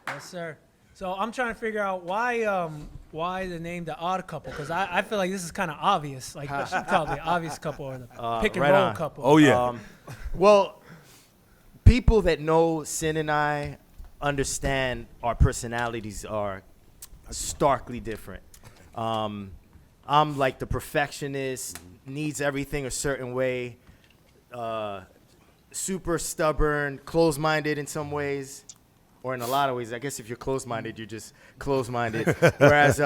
Yes, sir. So I'm trying to figure out why the name The Odd Couple, because I feel like this is kind of obvious. Like what you call the obvious couple or the pick and right roll on. couple. Oh yeah. Well, people that know Sin and I understand our personalities are starkly different. I'm like the perfectionist, needs everything a certain way, super stubborn, closed-minded in some ways, or in a lot of ways. I guess if you're closed-minded, you're just closed-minded. Whereas,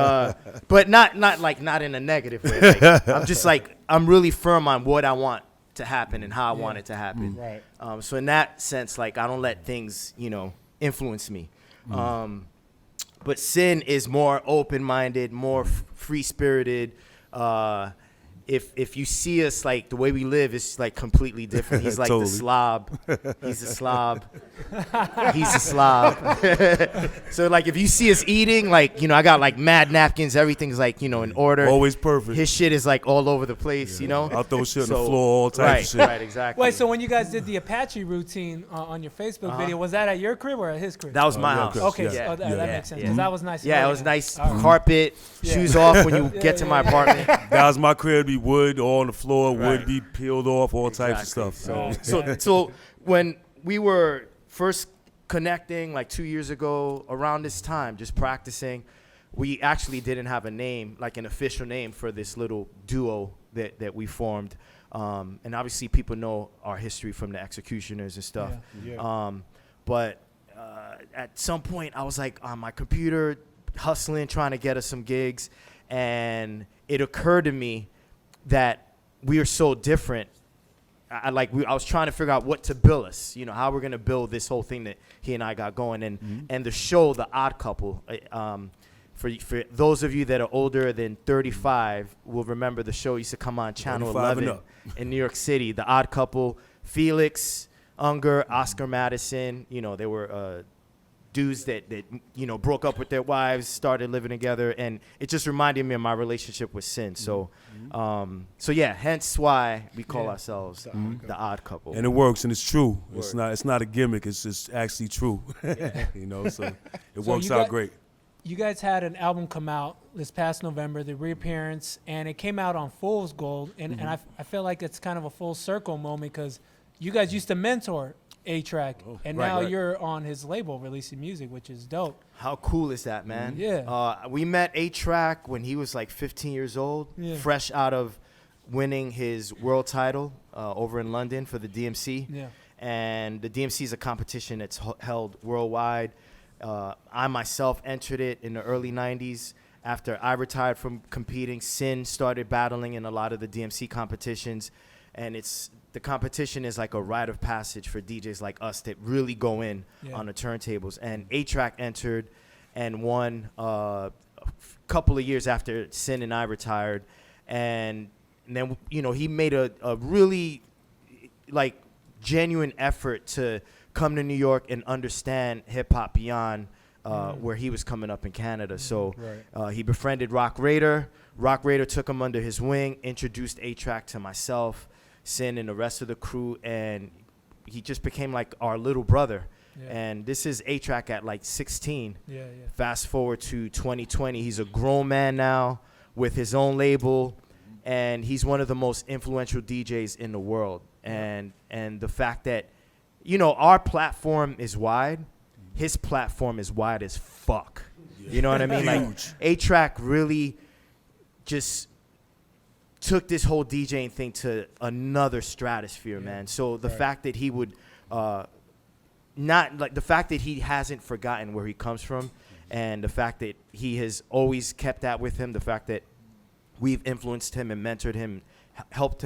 but not in a negative way. Like, I'm just like, I'm really firm on what I want to happen and how I want it to happen. Right. So in that sense, like, I don't let things, influence me. But Sin is more open-minded, more free-spirited. If you see us, like, the way we live is, like, completely different. He's like Totally. the slob. He's a slob. He's a slob. So, like, if you see us eating, like, I got, like, mad napkins. Everything's, like, in order. Always perfect. His shit is, like, all over the place, I'll throw shit on the So- floor, all types of shit. Right, exactly. Wait, so when you guys did the Apache routine on your Facebook video, was that at your crib or at his crib? That was my yeah, house. okay, Yeah. so that Yeah. makes sense. Yeah. 'Cause that was nice. Yeah, it early was then. nice. All right. Carpet, Yeah. shoes off when you get to my apartment. That was my crib. Be wood all on the floor, wood Right. be peeled off, all types of stuff. So when we were first connecting, like 2 years ago, around this time, just practicing, we actually didn't have a name, like an official name for this little duo that we formed. And obviously people know our history from the X-Ecutioners and stuff. Yeah. But at some point I was like on my computer hustling, trying to get us some gigs. And it occurred to me that we are so different. I was trying to figure out what to bill us, how we're going to build this whole thing that he and I got going. And the show, The Odd Couple, for those of you that are older than 35 will remember the show used to come on Channel 35 and 11 up. in New York City. The Odd Couple, Felix, Unger, Oscar Madison, they were dudes that broke up with their wives, started living together, and it just reminded me of my relationship with Sin. So, yeah, hence why we call ourselves the Odd Couple. And it works, and it's true. Work. It's not a gimmick. It's just actually true. So it works you out got- great. You guys had an album come out this past November, the Reappearance, and it came out on Fool's Gold. And I feel like it's kind of a full circle moment because you guys used to mentor A-Track, and Right, now right. you're on his label releasing music, which is dope. How cool is that, man? Yeah. We met A-Track when he was like 15 years old, Yeah. fresh out of winning his world title over in London for the DMC. Yeah. And the DMC is a competition that's held worldwide. I myself entered it in the early 90s. After I retired from competing, Sin started battling in a lot of the DMC competitions. And the competition is like a rite of passage for DJs like us that really go in on the turntables. And A-Track entered and won a couple of years after Sin and I retired. And then, he made a really like genuine effort to come to New York and understand hip hop beyond where he was coming up in Canada. So he befriended Rock Raider. Rock Raider took him under his wing, introduced A-Track to myself, Sin, and the rest of the crew, and he just became like our little brother. Yeah. And this is A-Track at like 16. Yeah. Fast forward to 2020, he's a grown man now with his own label, and he's one of the most influential DJs in the world. And the fact that, our platform is wide, his platform is wide as fuck. You know what I mean? Like, A-Track really just took this whole DJing thing to another stratosphere, man. So the fact that he would the fact that he hasn't forgotten where he comes from, and the fact that he has always kept that with him, the fact that we've influenced him and mentored him, helped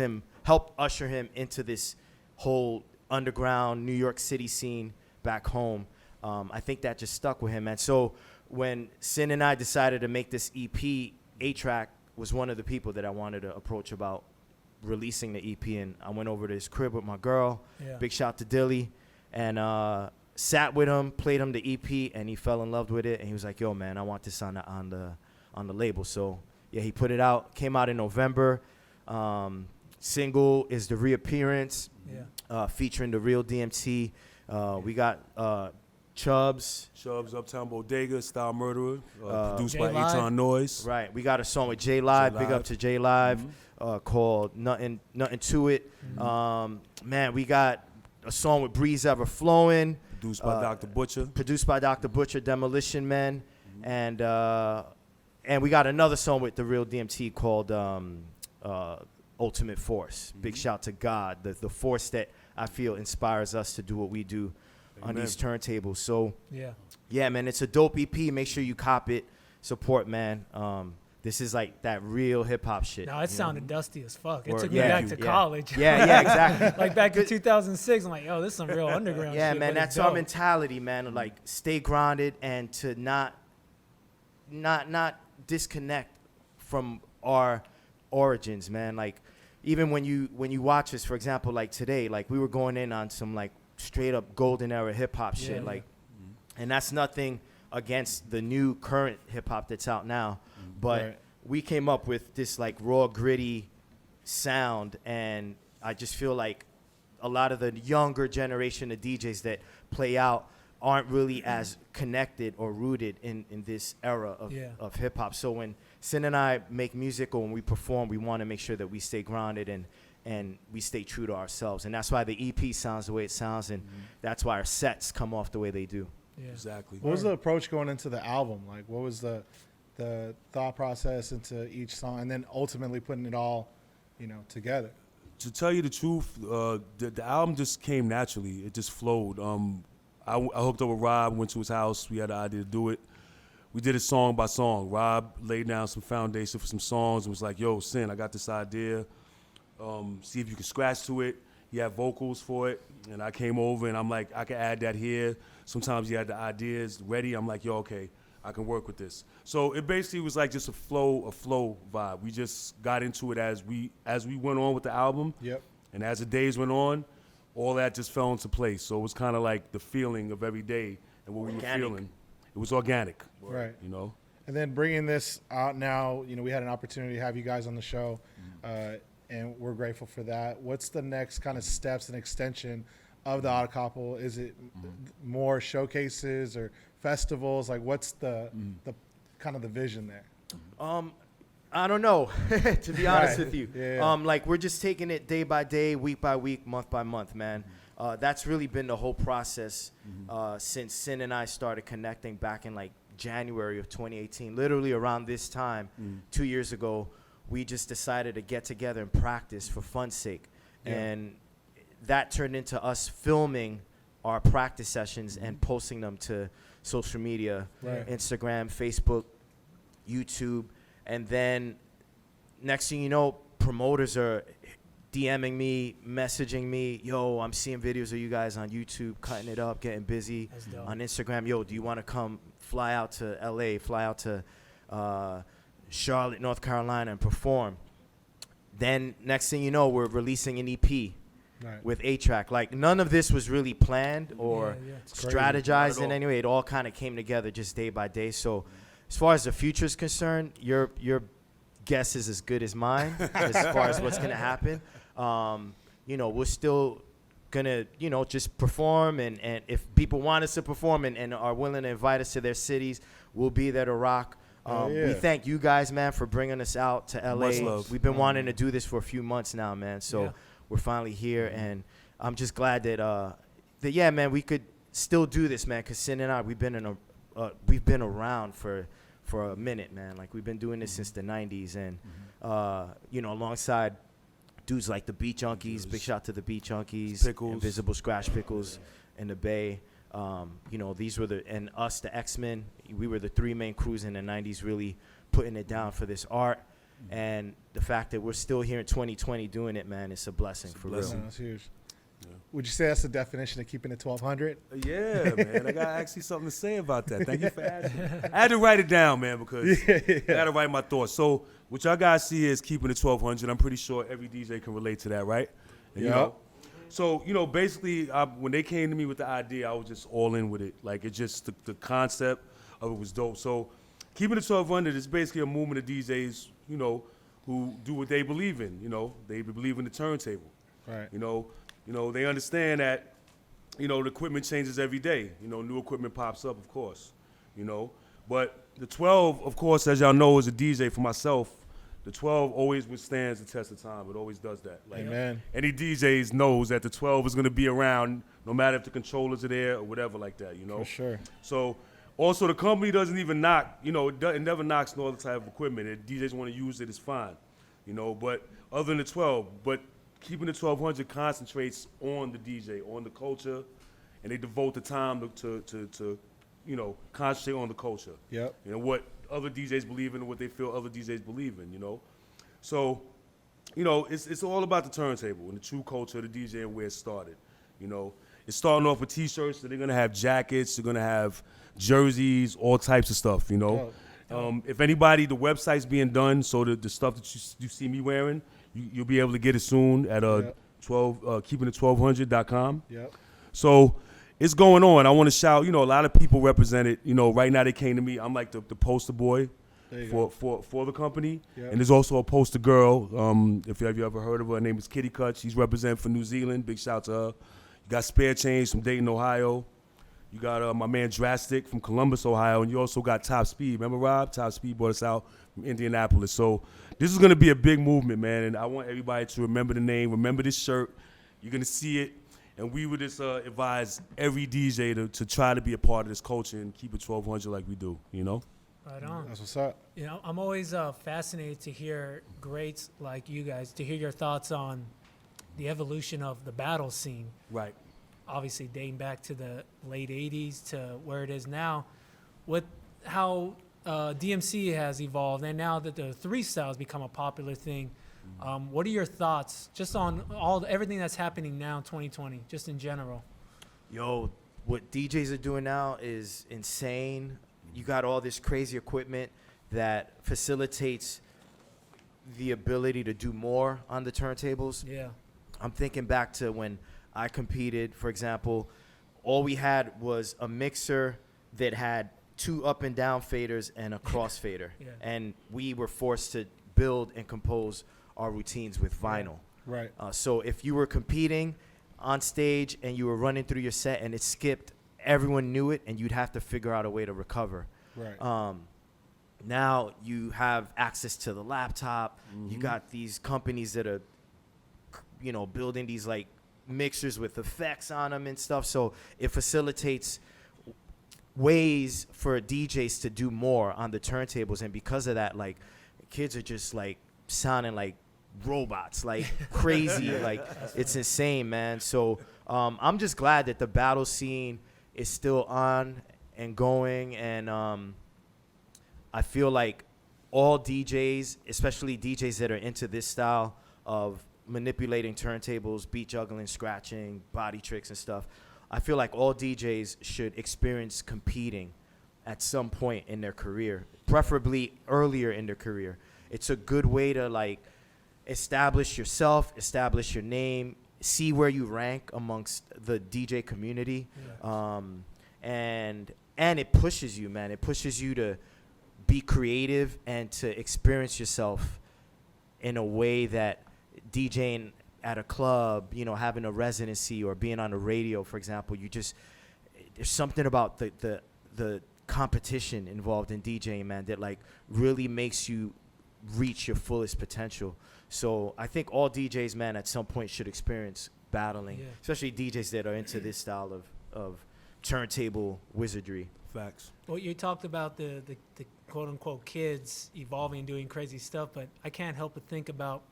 usher him into this whole underground New York City scene back home. I think that just stuck with him, man. So when Sin and I decided to make this EP, A-Track was one of the people that I wanted to approach about releasing the EP. And I went over to his crib with my girl. Yeah. Big shout to Dilly. And sat with him, played him the EP, and he fell in love with it. And he was like, "Yo, man, I want this on the label." So yeah, he put it out. Came out in November. Single is the Reappearance, featuring the real DMT. We got Chubbs. Chubbs, Uptown Bodega, Style Murderer, produced J by Live. Aton Noise. Right. We got a song with J Live. Big up to J Live. Called Nothing to It. Man, we got a song with Breeze Ever Flowing. Produced by Dr. Butcher. Produced by Dr. Butcher, Demolition Men. And we got another song with the Real DMT called Ultimate Force. Big shout to God, the force that I feel inspires us to do what we do on these turntables. So yeah, man, it's a dope EP. Make sure you cop it, support, man. This is like that real hip hop shit. No, it sounded dusty as fuck. It Word. took me Yeah. back to Yeah. college. Yeah, exactly. Like back in 2006, I'm like, yo, this is some real underground Yeah, shit. man, but it's that's our dope. mentality, man. Like, stay grounded and to not disconnect from our origins, man. Like, even when you watch us, for example, like today, like we were going in on some like straight up golden era hip hop shit, Yeah. like, and that's nothing against the new current hip hop that's out now, but we came up with this like raw, gritty sound, and I just feel like a lot of the younger generation of DJs that play out aren't really as connected or rooted in this era of hip hop. So when Sin and I make music or when we perform, we want to make sure that we stay grounded and we stay true to ourselves. And that's why the EP sounds the way it sounds, and that's why our sets come off the way they do. Yeah. Exactly. What was the approach going into the album? Like, what was the thought process into each song, and then ultimately putting it all, together? To tell you the truth, the album just came naturally. It just flowed. I hooked up with Rob, went to his house. We had the idea to do it. We did it song by song. Rob laid down some foundation for some songs and was like, yo, Sin, I got this idea. See if you can scratch to it. He had vocals for it. And I came over and I'm like, I can add that here. Sometimes he had the ideas ready. I'm like, yo, okay, I can work with this. So it basically was like just a flow vibe. We just got into it as we went on with the album. Yep. And as the days went on, all that just fell into place. So it was kind of like the feeling of every day and what we were feeling. It was organic. Right. And then bringing this out now, we had an opportunity to have you guys on the show, and we're grateful for that. What's the next kind of steps and extension of the Odd Couple? Is it more showcases or festivals? Like, what's the kind of the vision there? I don't know, to be honest Right. with you. Yeah. Like, we're just taking it day by day, week by week, month by month, man. That's really been the whole process since Sin and I started connecting back in like January of 2018. Literally around this time, 2 years ago, we just decided to get together and practice for fun's sake. Yeah. And that turned into us filming our practice sessions and posting them to social media, Right. Instagram, Facebook, YouTube. And then next thing you know, promoters are DMing me, messaging me, yo, I'm seeing videos of you guys on YouTube, cutting it up, getting busy. That's dope. On Instagram, yo, do you want to come fly out to LA, fly out to Charlotte, North Carolina and perform? Then next thing you know, we're releasing an EP Right. with A-Track. Like, none of this was really planned or Yeah, yeah. It's crazy. strategized Not at in all. any way. It all kind of came together just day by day. So as far as the future is concerned, your guess is as good as mine as far as what's going to happen. We're still going to, just perform. And if people want us to perform and are willing to invite us to their cities, we'll be there to rock. Yeah. We thank you guys, man, for bringing us out to LA. Much love. We've been wanting to do this for a few months now, man. So Yeah. we're finally here, and I'm just glad that yeah, man, we could still do this, man. Cause Sin and I, we've been around for a minute, man. Like, we've been doing this since the '90s, and alongside dudes like the Beat Junkies. Big shout to the Beat Junkies, Pickles. Invisible Scratch Pickles in the Bay. These were and us, the X-Men. We were the three main crews in the '90s, really putting it down for this art. And the fact that we're still here in 2020 doing it, man, it's a blessing for real. No, that's huge. Yeah. Would you say that's the definition of keeping it 1200? Yeah, man. I got actually something to say about that. Thank you for asking. I had to write it down, man, because I got to write my thoughts. So what y'all guys see is keeping it 1200. I'm pretty sure every DJ can relate to that, right? And, Yep. So, basically, when they came to me with the idea, I was just all in with it. Like, it just, the concept of it was dope. So keeping it 1200 is basically a movement of DJs, who do what they believe in. They believe in the turntable. Right. They understand that you know, the equipment changes every day. You know, new equipment pops up, of course, you know. But the 12, of course, as y'all know, as a DJ for myself, the 12 always withstands the test of time. It always does that. Like, Amen. any DJs knows that the 12 is going to be around no matter if the controllers are there or whatever like that, you know. For sure. So also the company doesn't even knock, you know, it never knocks no other type of equipment. If DJs want to use it, it's fine, you know. But other than the 12, but keeping the 1200 concentrates on the DJ, on the culture, and they devote the time to you know, concentrate on the culture. Yep. You know, what other DJs believe in and what they feel other DJs believe in, you know. So, you know, it's all about the turntable and the true culture of the DJ and where it started, you know. It's starting off with T-shirts, so they're going to have jackets, they're going to have jerseys, all types of stuff, you know. If anybody, the website's being done, so the stuff that you see me wearing, you'll be able to get it soon at keepingit1200.com. Yep. So it's going on. I want to shout, you know, a lot of people represented, you know, right now they came to me. I'm like the poster boy for the company. Yep. And there's also a poster girl, if you ever heard of her name is Kitty Cut. She's representing for New Zealand. Big shout to her. You got Spare Change from Dayton, Ohio. You got my man Drastic from Columbus, Ohio. And you also got Top Speed. Remember Rob? Top Speed brought us out from Indianapolis. So this is going to be a big movement, man. And I want everybody to remember the name, remember this shirt. You're going to see it. And we would just advise every DJ to try to be a part of this culture and keep it 1200 like we do, you know? Right on. That's what's up. You know, I'm always fascinated to hear greats like you guys, to hear your thoughts on the evolution of the battle scene. Right. Obviously dating back to the late 80s to where it is now, with how DMC has evolved, and now that the three styles become a popular thing. What are your thoughts just on everything that's happening now in 2020, just in general? Yo, what DJs are doing now is insane. You got all this crazy equipment that facilitates the ability to do more on the turntables. Yeah. I'm thinking back to when I competed, for example. All we had was a mixer that had 2 up and down faders and a crossfader. Yeah. And we were forced to build and compose our routines with vinyl. Right. So if you were competing on stage and you were running through your set and it skipped, everyone knew it, and you'd have to figure out a way to recover. Right. Now you have access to the laptop. You got these companies that are, you know, building these like mixers with effects on them and stuff. So it facilitates ways for DJs to do more on the turntables, and because of that, like, kids are just like sounding like robots, like crazy. Like, it's insane, man. So I'm just glad that the battle scene is still on and going, and I feel like all DJs, especially DJs that are into this style of manipulating turntables, beat juggling, scratching, body tricks and stuff, I feel like all DJs should experience competing at some point in their career, preferably earlier in their career. It's a good way to like establish yourself, establish your name, see where you rank amongst the DJ community. Yeah. And it pushes you, man. It pushes you to be creative and to experience yourself in a way that DJing at a club, you know, having a residency or being on the radio, for example, there's something about the competition involved in DJing, man, that like really makes you reach your fullest potential. So I think all DJs, man, at some point should experience battling, Yeah. especially DJs that are into this style of turntable wizardry. Facts. Well, you talked about the quote unquote kids evolving and doing crazy stuff, but I can't help but think about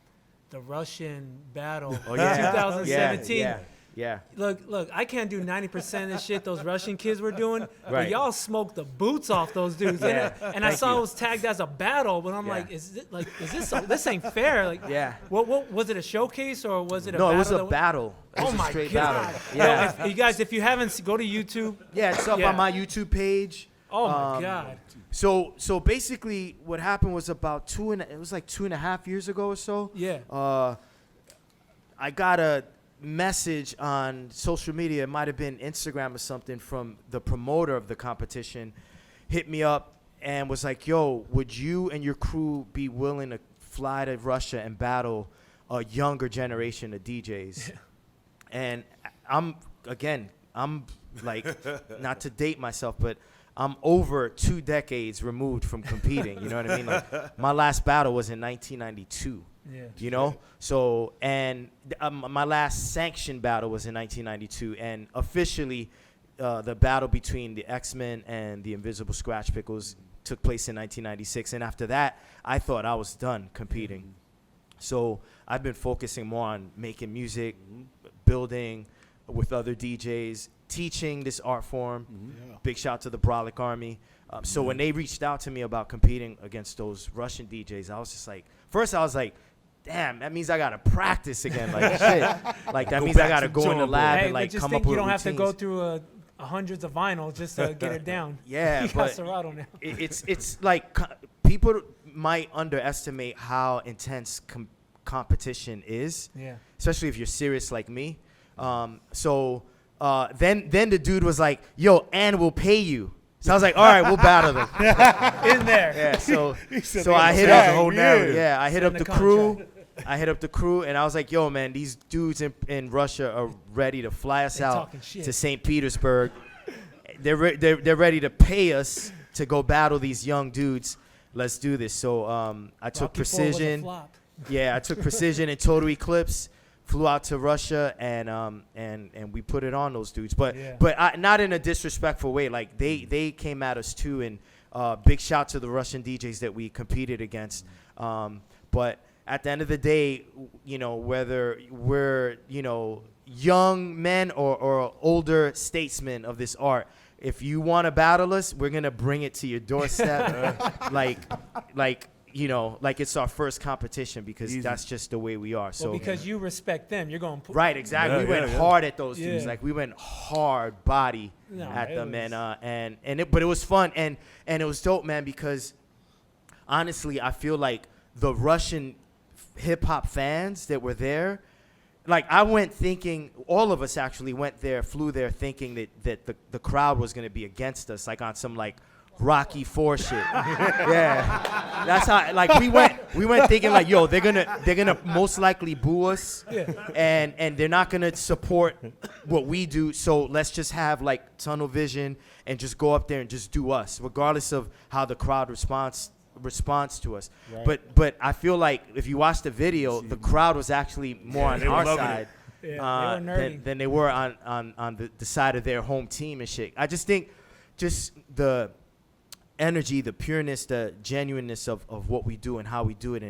the Russian battle Oh, yeah. 2017. Yeah. Look, I can't do 90% of the shit those Russian kids were doing, but Right. y'all smoked the boots off those dudes. Yeah. And I Thank saw you. it was tagged as a battle, but I'm Yeah. like, is this ain't fair? Like, Yeah. what was it, a showcase or was it a No, battle? it was a that- battle. It Oh was a my straight God. battle. Yo, Yeah. you guys, if you haven't, go to YouTube. Yeah, it's up Yeah. on my YouTube page. Oh my God. So basically, what happened was about 2.5 years ago or so. Yeah. I got a message on social media. It might have been Instagram or something from the promoter of the competition. Hit me up and was like, "Yo, would you and your crew be willing to fly to Russia and battle a younger generation of DJs?" And I'm again like, not to date myself, but I'm over 2 decades removed from competing. You know what I mean? Like, my last battle was in 1992. Yeah. You know, so and my last sanctioned battle was in 1992, and officially, the battle between the X-Men and the Invisible Scratch Pickles took place in 1996. And after that, I thought I was done competing. So I've been focusing more on making music, building with other DJs, teaching this art form. Yeah. Big shout out to the Brolic Army. So when they reached out to me about competing against those Russian DJs, I was just like, first I was like, damn, that means I gotta practice again. Like, shit. Like, that Go means I back gotta to go in the drawing lab Hey, and, but like, just come think up with you don't have to go routines. through hundreds of vinyls just to get it down. Yeah, You got but Serato now. it's like people might underestimate how intense competition is, Yeah. especially if you're serious like me. So then the dude was like, "Yo, and we'll pay you." So I was like, "All right, we'll battle them." In there. Yeah. So said so they I gonna hit say up the whole narrative. Yeah, I hit Send up the the crew. contract. I hit up the crew, and I was like, "Yo, man, these dudes in Russia are ready to fly us They out talking shit. to St. Petersburg. They're ready to pay us to go battle these young dudes. Let's do this." So I took Rocky IV was a Precision. flop. Yeah, I took Precision and Total Eclipse, flew out to Russia, and we put it on those dudes. But Yeah. not in a disrespectful way. Like, they came at us too, and big shout to the Russian DJs that we competed against. But at the end of the day, you know, whether we're, you know, young men or older statesmen of this art, if you want to battle us, we're gonna bring it to your doorstep, like you know, like it's our first competition, because Easy. that's just the way we are. So Well, because you respect them, you're going to put. right, exactly. Yeah, We went yeah. hard at those dudes. Yeah. Like, we went hard body No, at it them, was- but it was fun, and it was dope, man. Because honestly, I feel like the Russian hip hop fans that were there, like, I went thinking, all of us actually flew there thinking that the crowd was gonna be against us, like on some like Rocky IV shit. Yeah, that's how. Like, we went thinking like, yo, they're gonna most likely boo us, and they're not gonna support what we do. So let's just have like tunnel vision and just go up there and just do us, regardless of how the crowd responds to us. Right. But I feel like if you watch the video, the crowd was actually more on they were our loving side Yeah, they were nerdy. than they were on the side of their home team and shit. I just think just the energy, the pureness, the genuineness of what we do and how we do it,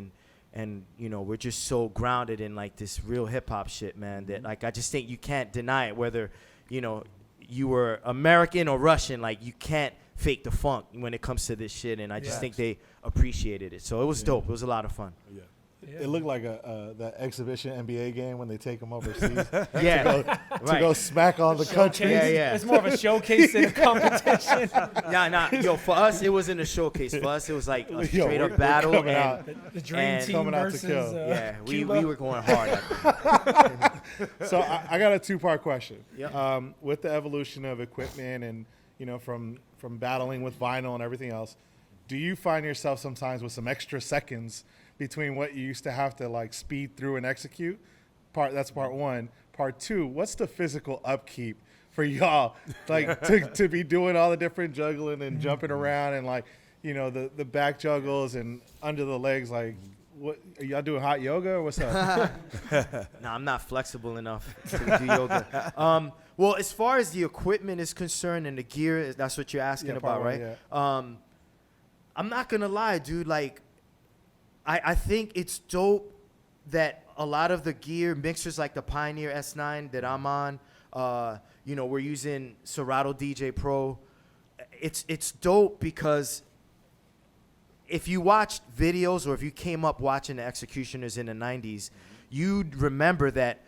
and you know, we're just so grounded in like this real hip hop shit, man, that like I just think you can't deny it, whether, you know, you were American or Russian. Like, you can't fake the funk when it comes to this shit, and I just Yeah. think they appreciated it. So it was dope. It was a lot of fun. Yeah. It looked like that exhibition NBA game when they take them overseas Yeah, to go smack all the countries. Yeah, yeah. It's more of a showcase than a competition. Nah. Yo, for us, it wasn't a showcase. For us, it was like a Yo, straight we're up battle. coming And out. The Dream And Team coming out to versus kill. yeah, we Cuba. were going hard at them. So I got a 2-part question. Yep. With the evolution of equipment and, you know, from battling with vinyl and everything else, do you find yourself sometimes with some extra seconds between what you used to have to like speed through and execute? That's part one. Part two, what's the physical upkeep for y'all, like to be doing all the different juggling and jumping around and, like, you know, the back juggles and under the legs? Like, what are y'all doing, hot yoga or what's up? Nah, I'm not flexible enough to do yoga. Well, as far as the equipment is concerned and the gear, that's what you're asking Yeah, about, part one, right? yeah. I'm not gonna lie, dude. Like, I think it's dope that a lot of the gear mixers, like the Pioneer S9 that I'm on, you know, we're using Serato DJ Pro. It's dope because if you watched videos or if you came up watching the X-Ecutioners in the 90s, you'd remember that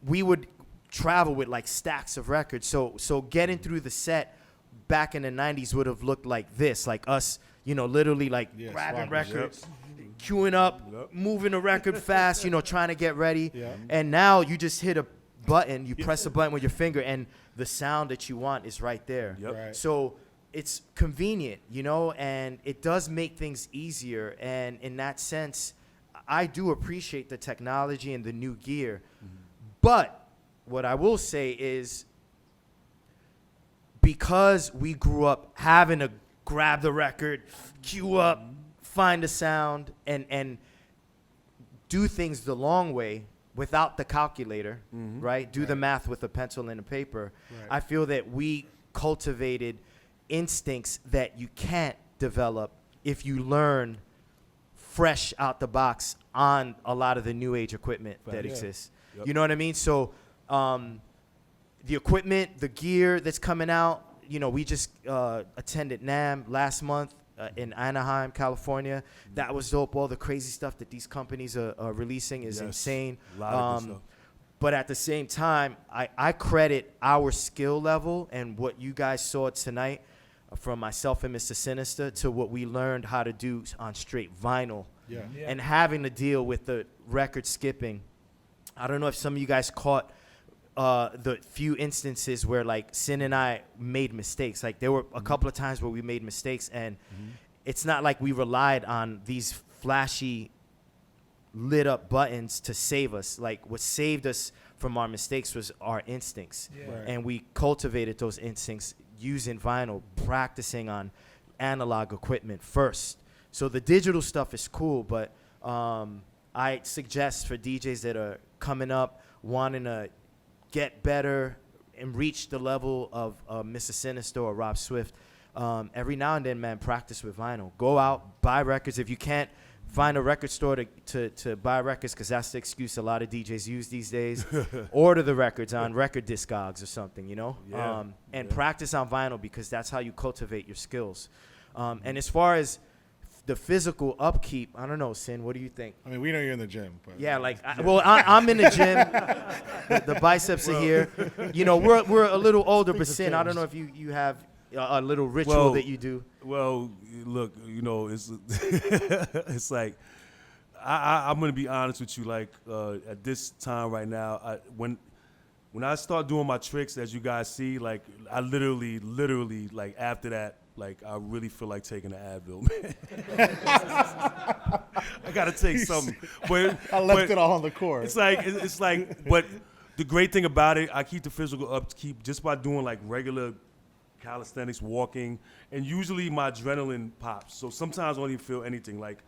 we would travel with like stacks of records. So getting through the set back in the 90s would have looked like this, like us, you know, literally like Yeah, grabbing swapping, records, queuing up, Yep. moving the record fast, you know, trying to get ready. Yeah. And now you just hit a button, you press a button with your finger, and the sound that you want is right there. Yep. Right. So it's convenient, you know, and it does make things easier. And in that sense, I do appreciate the technology and the new gear. But what I will say is because we grew up having to grab the record, cue up, find the sound, and do things the long way without the calculator, right? Do the math with a pencil and a paper. Right. I feel that we cultivated instincts that you can't develop if you learn fresh out the box on a lot of the new age equipment that Yeah. exists. Yep. You know what I mean? So the equipment, the gear that's coming out, you know, we just attended NAMM last month in Anaheim, California. That was dope. All the crazy stuff that these companies are releasing is Yes. insane. A lot of good stuff. But at the same time, I credit our skill level and what you guys saw tonight from myself and Mista Sinista to what we learned how to do on straight vinyl. Yeah. Yeah. And having to deal with the record skipping. I don't know if some of you guys caught the few instances where like Sin and I made mistakes. Like there were a couple of times where we made mistakes, and it's not like we relied on these flashy lit up buttons to save us. Like what saved us from our mistakes was our instincts. Yeah. Right. And we cultivated those instincts using vinyl, practicing on analog equipment first. So the digital stuff is cool, but I suggest for DJs that are coming up, wanting to get better and reach the level of Mista Sinista or Rob Swift, every now and then, man, practice with vinyl. Go out, buy records. If you can't find a record store to buy records, because that's the excuse a lot of DJs use these days, order the records on Record Discogs or something, you know? Yeah. And practice on vinyl, because that's how you cultivate your skills. And as far as the physical upkeep, I don't know, Sin, what do you think? I mean, we know you're in the gym, but Yeah, like, I'm in the gym. The biceps are here. You know, we're a little older, but Sin, I don't know if you have a little ritual that you do. Well, look, you know, it's it's like I'm gonna be honest with you. Like at this time right now, when I start doing my tricks, as you guys see, like I literally, like after that, like I really feel like taking an Advil, man. I gotta take something. But I left it all on the court. it's like, but the great thing about it, I keep the physical upkeep just by doing like regular calisthenics, walking, and usually my adrenaline pops. So sometimes I don't even feel anything. Like,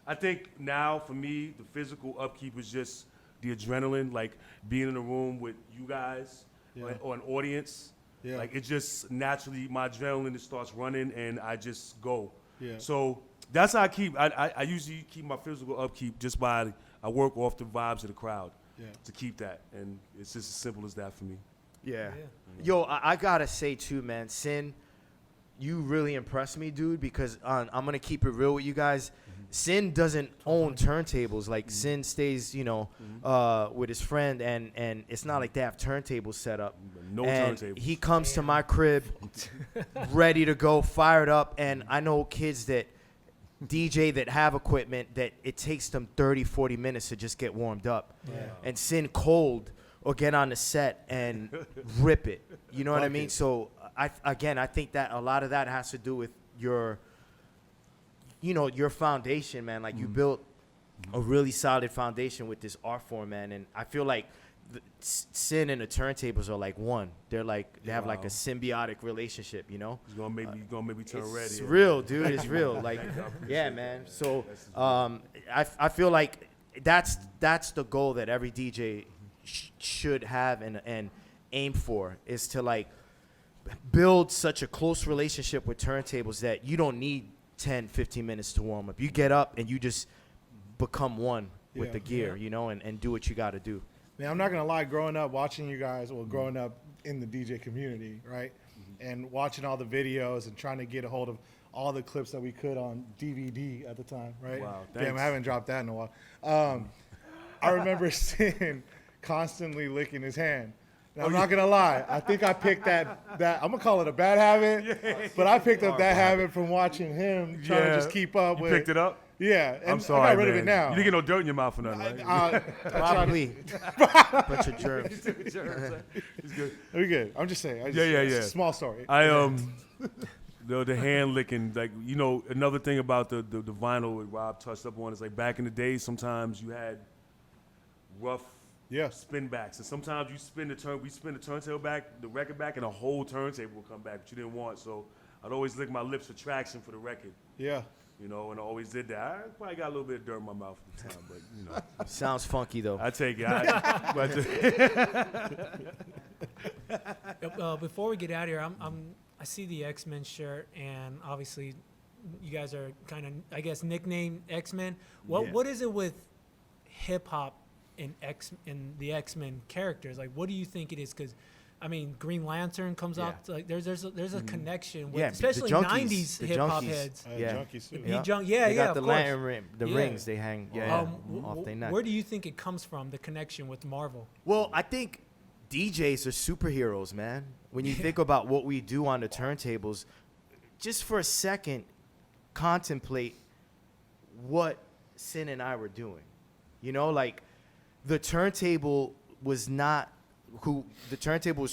I think now for me, the physical upkeep is just the adrenaline, like being in a room with you guys or an audience. Yeah. Like, it just naturally, my adrenaline just starts running and I just go. Yeah. So that's how I usually keep my physical upkeep just by, I work off the vibes of the crowd to keep that. And it's just as simple as that for me. Yeah. Yo, I gotta say too, man, Sin, you really impressed me, dude, because I'm gonna keep it real with you guys. Sin doesn't own turntables. Like Sin stays, you know, with his friend, and it's not like they have turntables set up. No And turntables. he comes to my crib ready to go, fired up, and I know kids that DJ that have equipment that it takes them 30, 40 minutes to just get warmed up. Yeah. And Sin cold or get on the set and rip it. You know what I mean? So I think that a lot of that has to do with your foundation, man. Like you built a really solid foundation with this art form, man. And I feel like Sin and the turntables are like one. They're like they have like a symbiotic relationship, you know? It's gonna make me turn red. It's here. real, dude. It's real. Like, yeah, man. So I feel like that's the goal that every DJ should have and aim for, is to like build such a close relationship with turntables that you don't need 10, 15 minutes to warm up. You get up and you just become one with the gear, you know, and do what you got to do. Man, I'm not gonna lie. Growing up, watching you guys, growing up in the DJ community, right, and watching all the videos and trying to get a hold of all the clips that we could on DVD at the time, right? Wow, Damn, thanks. I haven't dropped that in a while. I remember seeing constantly licking his hand. Now, I'm not gonna lie. I think I picked that I'm gonna call it a bad habit, but I picked up that habit from watching him trying to just keep up You with. picked it up? Yeah, and I'm sorry, I got rid of man. it now. You didn't get no dirt in your mouth or nothing, right? I Probably. Bunch of germs. It's good. We good. I'm just saying. Yeah. It's a small story. The hand licking, like, you know, another thing about the vinyl that Rob touched up on is like back in the day, sometimes you had rough Yeah. spin backs. And sometimes we spin the turntable back, the record back, and a whole turntable will come back, but you didn't want. So I'd always lick my lips for traction for the record. Yeah. You know, and I always did that. I probably got a little bit of dirt in my mouth at the time, but you know. Sounds funky though. I take it. Before we get out of here, I see the X-Men shirt, and obviously, you guys are kind of, I guess, nicknamed X-Men. What is it with hip hop and the X-Men characters? Like, what do you think it is? Because, I mean, Green Lantern comes out. Like, there's a connection with, especially the junkies, '90s the hip hop junkies. heads. Junkies too. The Yeah. They got the of lantern course. ring, the Yeah. rings they hang off their neck. Where do you think it comes from? The connection with Marvel. Well, I think DJs are superheroes, man. When you think about what we do on the turntables, just for a second, contemplate what Sin and I were doing. You know, like the turntable was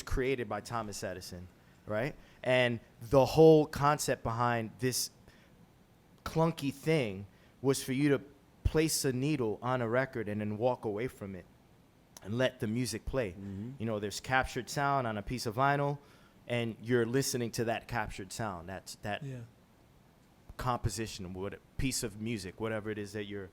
created by Thomas Edison, right? And the whole concept behind this clunky thing was for you to place a needle on a record and then walk away from it and let the music play. You know, there's captured sound on a piece of vinyl, and you're listening to that captured sound. That's that composition, what piece of music, whatever it is that you're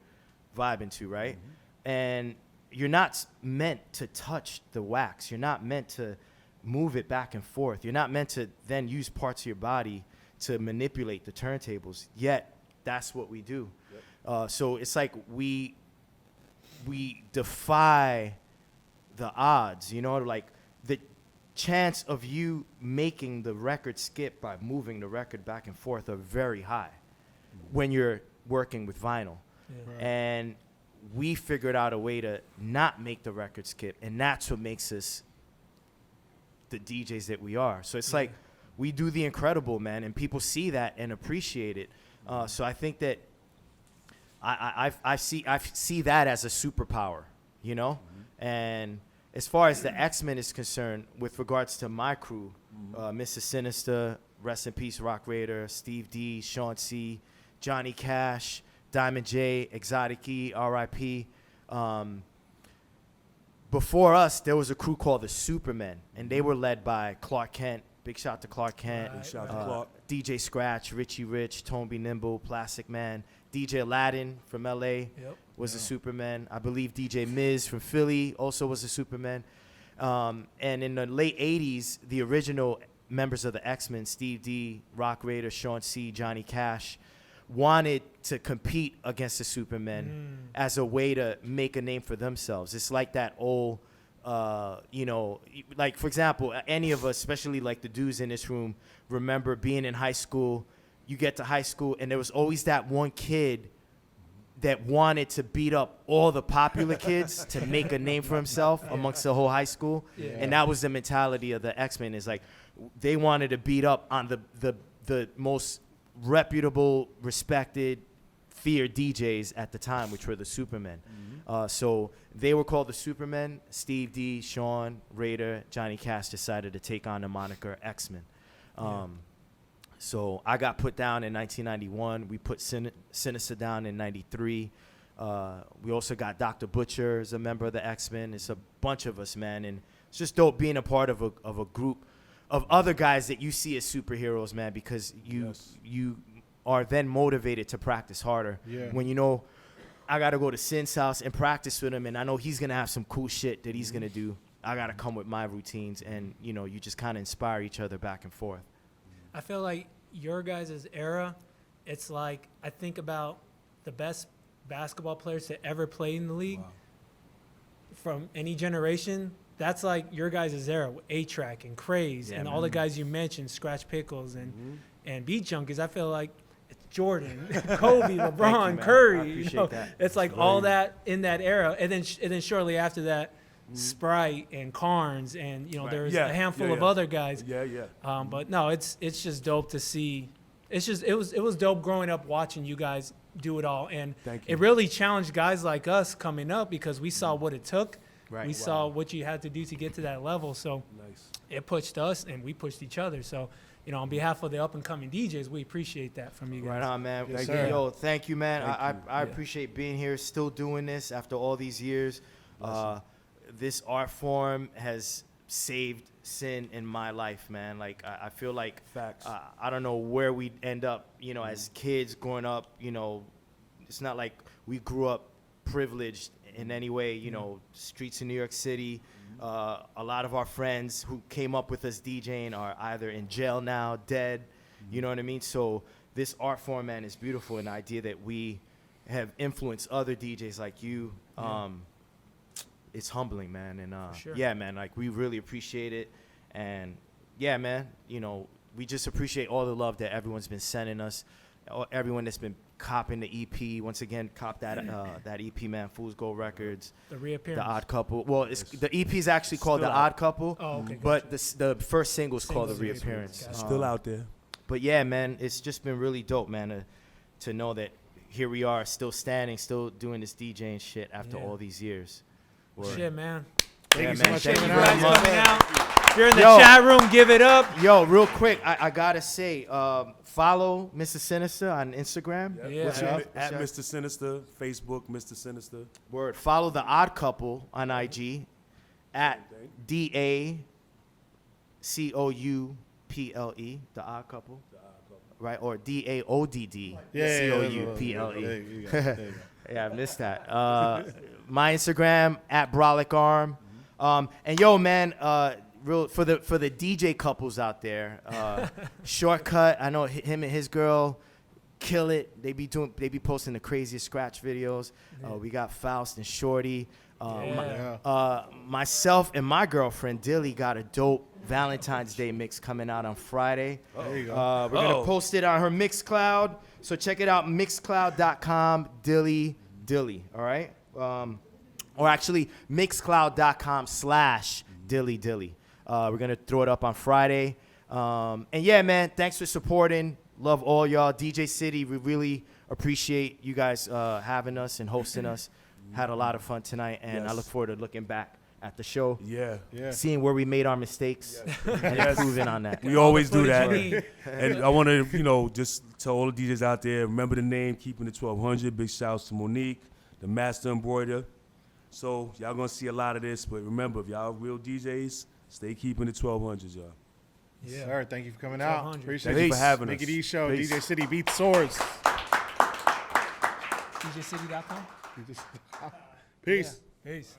vibing to, right? And you're not meant to touch the wax. You're not meant to move it back and forth. You're not meant to then use parts of your body to manipulate the turntables. Yet that's what we do. So it's like we defy the odds, you know, like the chance of you making the record skip by moving the record back and forth are very high when you're working with vinyl. Yeah. And we figured out a way to not make the record skip, and that's what makes us the DJs that we are. So it's like we do the incredible, man, and people see that and appreciate it. So I think that I see that as a superpower, you know? And as far as the X-Men is concerned, with regards to my crew, Mista Sinista, rest in peace, Rock Raider, Steve D, Sean C, Johnny Cash, Diamond J, Exotic-E, R.I.P. Before us, there was a crew called the Supermen, and they were led by Clark Kent. Big shout to Clark Kent. Big shout to Clark. DJ Scratch, Richie Rich, Tone B. Nimble, Plastic Man. DJ Aladdin from L.A. was a Superman. I believe DJ Miz from Philly also was a Superman. And in the late 80s, the original members of the X-Men, Steve D, Rock Raider, Sean C, Johnny Cash, wanted to compete against the Supermen as a way to make a name for themselves. It's like that old, you know, like, for example, any of us, especially like the dudes in this room, remember being in high school. You get to high school, and there was always that one kid that wanted to beat up all the popular kids to make a name for himself amongst the whole high school. Yeah. And that was the mentality of the X-Men, is like they wanted to beat up on the most reputable, respected, feared DJs at the time, which were the Supermen. So they were called the Supermen. Steve D, Sean, Raider, Johnny Cash decided to take on the moniker X-Men. So I got put down in 1991. We put Sinister down in 93. We also got Dr. Butcher as a member of the X-Men. It's a bunch of us, man. And it's just dope being a part of a group of other guys that you see as superheroes, man, because you are then motivated to practice harder. When you know I got to go to Sin's house and practice with him, and I know he's going to have some cool shit that he's going to do. I got to come with my routines, and, you know, you just kind of inspire each other back and forth. I feel like your guys' era, it's like I think about the best basketball players to ever play in the league from any generation. That's like your guys' era with A-Track and Craze and all the guys you mentioned, Scratch Pickles and Beat Junkies. I feel like it's Jordan, Kobe, LeBron, you, Curry. I appreciate that. It's like all that in that era. And then shortly after that, Sprite and Carnes, and you know there's a handful of other guys. But no, it's just dope to see. It's just it was dope growing up watching you guys do it all, and it really challenged guys like us coming up because we saw what it took. We saw what you had to do to get to that level. So it pushed us, and we pushed each other. So you know, on behalf of the up and coming DJs, we appreciate that from you guys. Right on, man. Yes, Yo, thank you, man. I appreciate being here, still doing this after all these years. this art form has saved sin in my life, man. Like I feel like Facts. I don't know where we'd end up, you know, as kids growing up. You know, it's not like we grew up privileged in any way. You know, streets in New York City. A lot of our friends who came up with us DJing are either in jail now, dead. You know what I mean? So this art form, man, is beautiful. And the idea that we have influenced other DJs like you, it's humbling, man. And sure. yeah, man, like we really appreciate it. And yeah, man, you know, we just appreciate all the love that everyone's been sending us. Everyone that's been copping the EP. Once again, cop that that EP, man. Fool's Gold Records. The Reappearance. The Odd Couple. Well, it's the EP is actually called Still The out. Odd Couple. Oh, okay. But the first single is called The Single's The Reappearance. Reappearance, Still out there. But yeah, man, it's just been really dope, man, to know that here we are, still standing, still doing this DJing shit after Yeah. all these years. Word. Shit, man. Thank you so man, much thank for you coming very out. much. Coming out. If you're in the Yo. chat room, give it up. Yo, real quick, I gotta say, follow Mista Sinista on Instagram. Yeah. What's your- At what's Mista Sinista, Facebook, Mista Sinista. Word. Follow The Odd Couple on IG at DACOUPLE, The Odd Couple. Right? Or DAODD COUPLE. There you go. Yeah, I missed that. My Instagram at Brolic Arm. And yo, man, real for the DJ couples out there, Shortcut. I know him and his girl kill it. They be posting the craziest scratch videos. We got Faust and Shorty. Myself and my girlfriend Dilly got a dope Valentine's Day mix coming out on Friday. There you go. We're gonna post it on her Mixcloud, so check it out, mixcloud.com, Dilly. All right, or actually mixcloud.com/Dilly. We're gonna throw it up on Friday, and yeah, man, thanks for supporting. Love all y'all. DJ City, we really appreciate you guys having us and hosting us. Had a lot of fun tonight, and I Yes. look forward to looking back at the show, Yeah. seeing where we made our mistakes, and improving on that. We always do footage that. you need. And I want to, just tell all the DJs out there, remember the name, keeping it 1200. Big shouts to Monique, the master embroider. So y'all going to see a lot of this, but remember, if y'all real DJs, stay keeping it 1200s, y'all. Yeah. Sir, thank you for coming out. 1200. Appreciate Thank you it. for having us. MikiDz show, Peace. DJ City beats swords. DJcity.com. Peace. Peace.